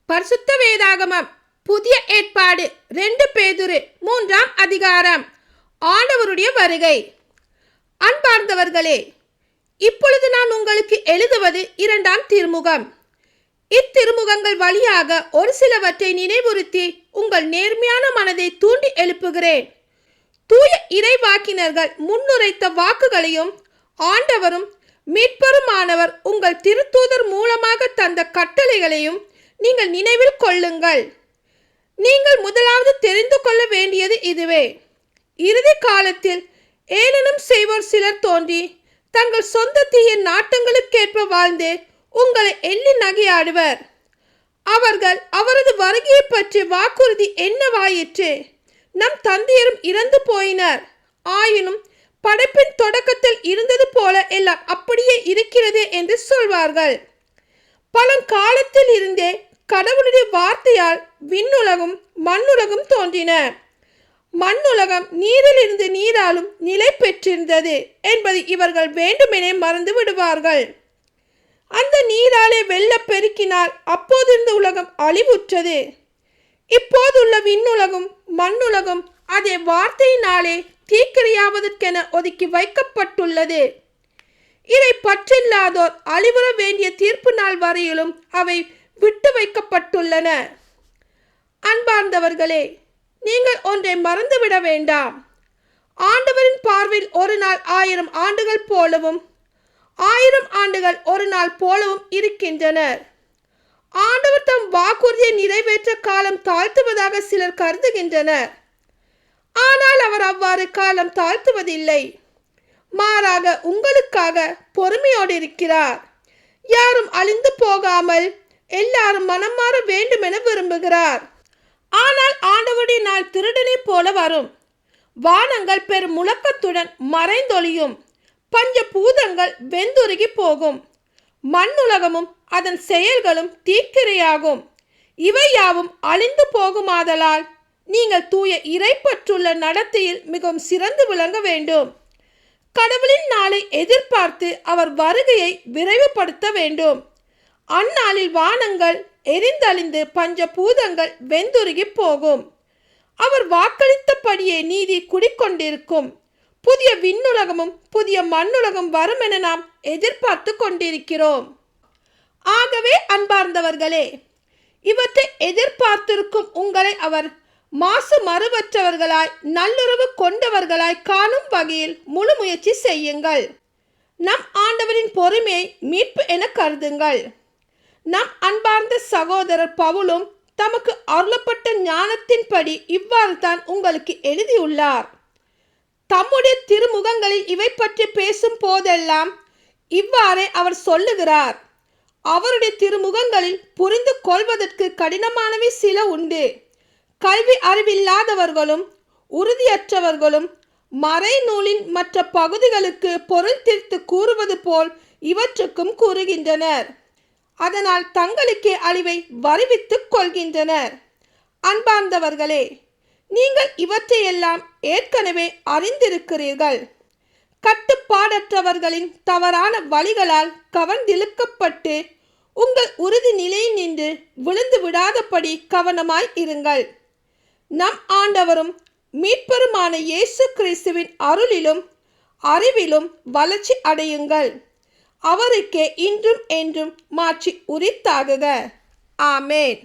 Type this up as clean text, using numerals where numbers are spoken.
பரிசுத்த வேதாகமம் புதிய ஏற்பாடு 2 பேதுரு 3ஆம் அதிகாரம். ஆண்டவருடைய வருகை. அன்பார்ந்தவர்களே, இப்பொழுது நான் உங்களுக்கு எழுதுவது 2ஆம் திருமுகம். இத்திருமுகங்கள் வழியாக ஒரு சிலவற்றை நினைவுறுத்தி உங்கள் நேர்மையான மனதை தூண்டி எழுப்புகிறேன். தூய இறைவாக்கினர்கள் முன்னுரைத்த வாக்குகளையும் ஆண்டவரும் மீட்பருமானவர் உங்கள் திருத்தூதர் மூலமாக தந்த கட்டளைகளையும் நீங்கள் நினைவில் கொள்ளுங்கள். நீங்கள் முதலாவது தெரிந்து கொள்ள வேண்டியது இதுவே: இறுதி காலத்தில் ஏளனம் செய்வோர் சிலர் தோன்றி தங்கள் சொந்த தீய நாட்டங்களுக்கேற்ப வாழ்ந்து உங்களை எள்ளி நகையாடுவர். அவர்கள் அவரது வருகையை பற்றி வாக்குறுதி என்னவாயிற்று? நம் தந்தையரும் இறந்து போயினர், ஆயினும் படைப்பின் தொடக்கத்தில் இருந்தது போல எல்லாம் அப்படியே இருக்கிறது என்று சொல்வார்கள். பழங்காலத்தில் இருந்தே கடவுளுடைய வார்த்தையால் விண்ணுலகும் மண்ணுலகும் தோன்றின. மண்ணுலகம் நீரிலிருந்து நீராலும் நிலை பெற்றிருந்தது என்பதை இவர்கள் வேண்டுமெனே மறந்து விடுவார்கள். அந்த நீராலே வெள்ளப் பெருக்கினால் அப்போதிருந்த உலகம் அழிவுற்றது. இப்போதுள்ள விண்ணுலகும் மண்ணுலகும் அதே வார்த்தையினாலே தீக்கிரையாவதற்கென ஒதுக்கி வைக்கப்பட்டுள்ளது. இதை பற்றில்லாதோர் அழிவுற வேண்டிய தீர்ப்பு நாள் வரையிலும் அவை விட்டு வைக்கப்பட்டுள்ளன. அன்பார்ந்தவர்களே, நீங்கள் ஒன்றை மறந்துவிட வேண்டாம். ஆண்டவரின் பார்வையில் ஒரு நாள் 1000 ஆண்டுகள் போலவும் 1000 ஆண்டுகள் ஒரு நாள் போலவும் இருக்கின்றனர். ஆண்டவர் தம் வாக்குறுதியை நிறைவேற்ற காலம் தாழ்த்துவதாக சிலர் கருதுகின்றனர். ஆனால் அவர் அவ்வாறு காலம் தாழ்த்துவதில்லை. மாறாக உங்களுக்காக பொறுமையோடு இருக்கிறார். யாரும் அழிந்து போகாமல் எல்லாரும் மனம் மாற வேண்டும் என விரும்புகிறார். ஆனால் ஆண்டவருடைய நாள் திருடனை போல வரும். வானங்கள் பெரும் முழக்கத்துடன் மறைந்தொழியும். பஞ்ச பூதங்கள் வெந்துருகி போகும். மண்ணுலகமும் அதன் செயல்களும் தீக்கிரையாகும். இவை யாவும் அழிந்து போகுமாதலால் நீங்கள் தூய இறைப்பற்றுள்ள நடத்தையில் மிகவும் சிறந்து விளங்க வேண்டும். கடவுளின் நாளை எதிர்பார்த்து அவர் வருகையை விரைவுபடுத்த வேண்டும். அந்நாளில் வானங்கள் எரிந்தழிந்து பஞ்ச பூதங்கள் வெந்துருகி போகும். அவர் வாக்களித்தபடியே நீதி குடிக்கொண்டிருக்கும். புதிய விண்ணுலகமும் புதிய மண்ணுலகம் வரும் என நாம் எதிர்பார்த்து கொண்டிருக்கிறோம். ஆகவே அன்பார்ந்தவர்களே, இவற்றை எதிர்பார்த்திருக்கும் உங்களை அவர் மாசு மறுவற்றவர்களாய் நல்லுறவு கொண்டவர்களாய் காணும் வகையில் முழு முயற்சி செய்யுங்கள். நம் ஆண்டவரின் பொறுமையை மீட்பு என கருதுங்கள். நம் அன்பார்ந்த சகோதரர் பவுலும் தமக்கு அருளப்பட்ட ஞானத்தின்படி இவ்வாறு தான் உங்களுக்கு எழுதியுள்ளார். தம்முடைய திருமுகங்களில் இவை பற்றி பேசும் போதெல்லாம் இவ்வாறே அவர் சொல்லுகிறார். அவருடைய திருமுகங்களில் புரிந்து கொள்வதற்கு கடினமானவை சில உண்டு. கல்வி அறிவில்லாதவர்களும் உறுதியற்றவர்களும் மறைநூலின் மற்ற பகுதிகளுக்கு பொருள் திரித்து கூறுவது போல் இவற்றுக்கும் கூறுகின்றனர். அதனால் தங்களுக்கே அழிவை வருவித்துக் கொள்கின்றனர். அன்பார்ந்தவர்களே, நீங்கள் இவற்றையெல்லாம் ஏற்கனவே அறிந்திருக்கிறீர்கள். கட்டுப்பாடற்றவர்களின் தவறான வழிகளால் கவர்ந்திழுக்கப்பட்டு உங்கள் உறுதி நிலையில் நின்று விழுந்து விடாதபடி கவனமாய் இருங்கள். நம் ஆண்டவரும் மீட்பருமான இயேசு கிறிஸ்துவின் அருளிலும் அறிவிலும் வளர்ச்சி அடையுங்கள். அவருக்கே இன்றும் என்றும் மாட்சி உரித்தாகுக. ஆமேன்.